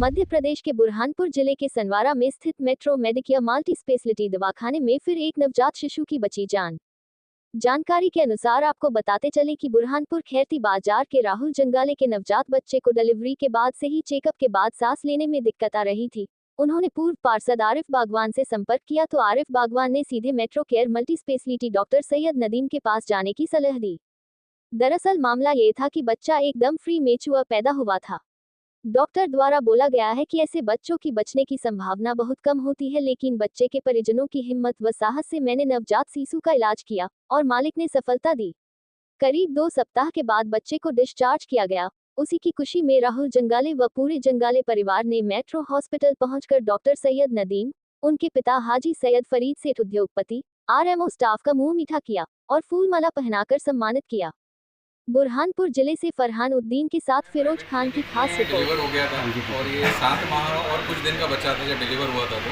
मध्य प्रदेश के बुरहानपुर जिले के सनवारा में स्थित मेट्रो मेडिकेयर मल्टी स्पेशलिटी दवाखाने में फिर एक नवजात शिशु की बची जान। जानकारी के अनुसार आपको बताते चले कि बुरहानपुर खैरती बाजार के राहुल जंगाले के नवजात बच्चे को डिलीवरी के बाद से ही चेकअप के बाद सांस लेने में दिक्कत आ रही थी। उन्होंने पूर्व पार्षद आरिफ बागवान से संपर्क किया तो आरिफ बागवान ने सीधे metro care multi speciality doctor Syed Nadeem के पास जाने की सलाह दी। दरअसल मामला ये था कि बच्चा एकदम फ्री मेचुआ पैदा हुआ था। डॉक्टर द्वारा बोला गया है कि ऐसे बच्चों की बचने की संभावना बहुत कम होती है, लेकिन बच्चे के परिजनों की हिम्मत व साहस से मैंने नवजात शिशु का इलाज किया और मालिक ने सफलता दी। करीब 2 सप्ताह के बाद बच्चे को डिस्चार्ज किया गया। उसी की खुशी में राहुल जंगाले व पूरे जंगाले परिवार ने मेट्रो हॉस्पिटल पहुंचकर डॉक्टर सैयद नदीम, उनके पिता हाजी सैयद फरीद सेठ उद्योगपति, आरएमओ स्टाफ का मुंह मीठा किया और फूलमाला पहनाकर सम्मानित किया। बुरहानपुर जिले से फरहान उद्दीन के साथ फिरोज खान की खास रिपोर्ट। डिलीवर हो गया था और ये 7 माह और कुछ दिन का बच्चा था जब डिलीवर हुआ था। तो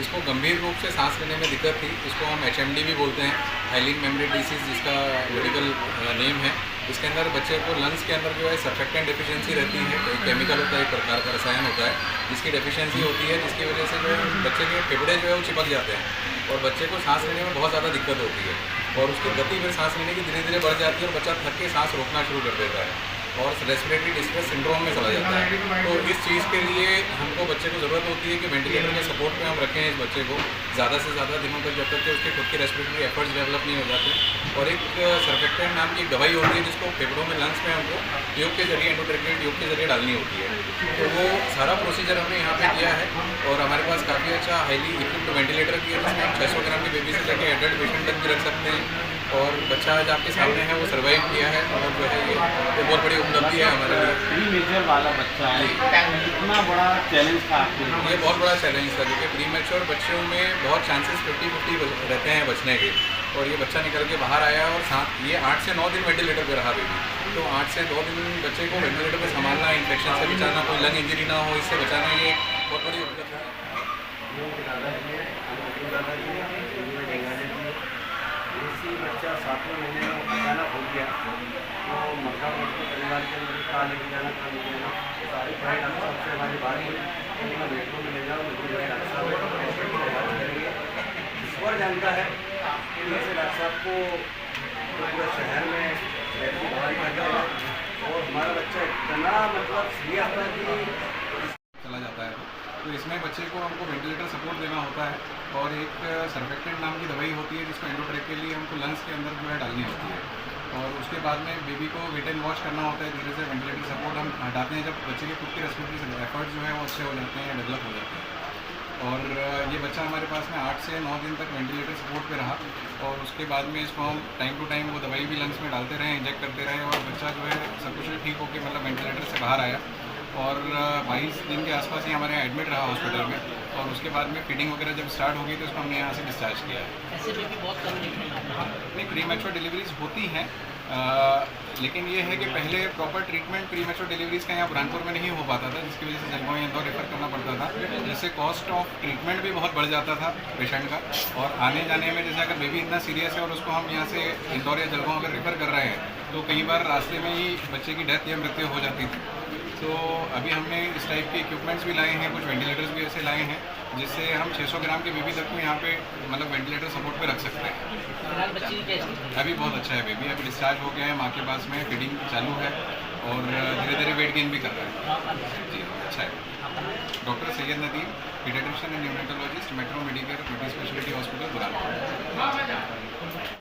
इसको गंभीर रूप से सांस लेने में दिक्कत थी। इसको हम HMD भी बोलते हैं, हाइलिन मेम्ब्रेन डिसीज जिसका मेडिकल नेम है। इसके अंदर बच्चे को लंग्स के अंदर जो है सर्फेक्टेंट डेफिशिएंसी रहती है। एक केमिकल होता है, एक प्रकार का रसायन होता है जिसकी डेफिशिएंसी होती है, जिसकी वजह से जो है बच्चे के फेफड़े जो है वो चिपक जाते हैं और बच्चे को सांस लेने में बहुत ज़्यादा दिक्कत होती है और उसकी गति फिर सांस लेने की धीरे धीरे बढ़ जाती है और बच्चा थक के सांस रोकना शुरू कर देता है और रेस्पिरेटरी डिस्ट्रेस सिंड्रोम में चला जाता है। तो इस चीज़ के लिए हमको बच्चे को ज़रूरत होती है कि वेंटिलेटर के सपोर्ट में हम रखें इस बच्चे को ज़्यादा से ज़्यादा दिनों तक, जब तक कि उसके खुद के रेस्पिरेटरी एफर्ट्स डेवलप नहीं हो जाते। और एक सर्फेक्टेंट नाम की एक दवाई होती है जिसको फेफड़ों में, लंग्स में हमको ट्यूब के जरिए, एंडोट्रेकियल ट्यूब के जरिए डालनी होती है। तो वो सारा प्रोसीजर हमने यहाँ पे किया है और हमारे पास काफ़ी अच्छा हाईली इक्विप्ड वेंटिलेटर भी है जिसमें हम 600 ग्राम की बेबी से लेकर एडल्ट पेशेंट तक भी रख सकते हैं। और बच्चा आज आपके सामने है, वो सर्वाइव किया है और जो है ये बहुत बड़ी उपलब्धि है हमारे लिए। प्री मेच्योर वाला बच्चा है, कितना बड़ा चैलेंज था आपके लिए? ये बहुत बड़ा चैलेंज था क्योंकि प्री मैच्योर बच्चों में बहुत चांसेस 50-50 रहते हैं बचने के। और ये बच्चा निकल के बाहर आया और साथ ये 8 से 9 दिन वेंटिलेटर पे रहा बेबी। तो 8 से 2 दिन बच्चे को वेंटिलेटर पे संभालना, इन्फेक्शन से बचाना, कोई लंग इंजरी ना हो इससे बचाना, ये बहुत बड़ी उपलब्धि है। बच्चा 7वें महीने में अचानक हो गया तो मक्का परिवार के अंदर कहा लेके जाना, कहा लेके जाना, सारे भाई डॉक्टर साहब से हमारी बात हुई, उन्होंने मेट्रो में ले जाओ, मेरे डॉक्टर साहब करेंगे। ईश्वर जानता है कि ऐसे डॉक्टर साहब को पूरे शहर में दवाई करके और हमारा बच्चा इतना मतलब सीरियस था कि चला जाता है। तो इसमें बच्चे को हमको वेंटिलेटर सपोर्ट देना होता है और एक सर्फेक्टेंट नाम की दवाई होती है जिसको एंडोट्रेक के लिए हमको लंग्स के अंदर जो है डालनी होती है और उसके बाद में बेबी को वेट एंड वॉच करना होता है। धीरे से वेंटिलेटर सपोर्ट हम हटाते हैं जब बच्चे के खुद के रेस्पिरेटरी एफर्ट जो है वो अच्छे हो जाते हैं, डेवलप हो जाते हैं। और ये बच्चा हमारे पास में 8 से 9 दिन तक वेंटिलेटर सपोर्ट पे रहा और उसके बाद में इसको हम टाइम टू टाइम वो दवाई भी लंग्स में डालते रहे, इंजेक्ट करते रहे और बच्चा जो है सब कुछ ठीक होकर मतलब वेंटिलेटर से बाहर आया और 22 दिन के आसपास ही हमारे यहाँ एडमिट रहा हॉस्पिटल में। और उसके बाद में फीडिंग वगैरह जब स्टार्ट हो गई तो उसको हमने यहाँ से डिस्चार्ज किया है। ऐसे बेबी बहुत कम नहीं, प्री मैच्योर डिलीवरीज होती हैं लेकिन ये है कि पहले proper treatment pre mature deliveries का यहाँ बुरहानपुर में नहीं हो पाता था, जिसकी वजह से जलगांव इंदौर रेफर करना पड़ता था, जिससे कॉस्ट ऑफ ट्रीटमेंट भी बहुत बढ़ जाता था पेशेंट का। और आने जाने में जैसे अगर बेबी इतना सीरियस है और उसको हम यहाँ से इंदौर या जलगांव अगर रेफर कर रहे हैं तो कई बार रास्ते में ही बच्चे की डेथ या मृत्यु हो जाती थी। तो अभी हमने इस टाइप के इक्विपमेंट्स भी लाए हैं, कुछ वेंटिलेटर्स भी ऐसे लाए हैं जिससे हम 600 ग्राम के बेबी तक को यहाँ पे मतलब वेंटिलेटर सपोर्ट पे रख सकते हैं। अभी बहुत अच्छा है बेबी, अभी डिस्चार्ज हो गया है, माँ के पास में फीडिंग चालू है और धीरे धीरे वेट गेन भी कर रहा है। जी अच्छा है। Doctor Syed Nadeem, paediatrician and neonatologist, metro medicare multi speciality hospital Burhanpur.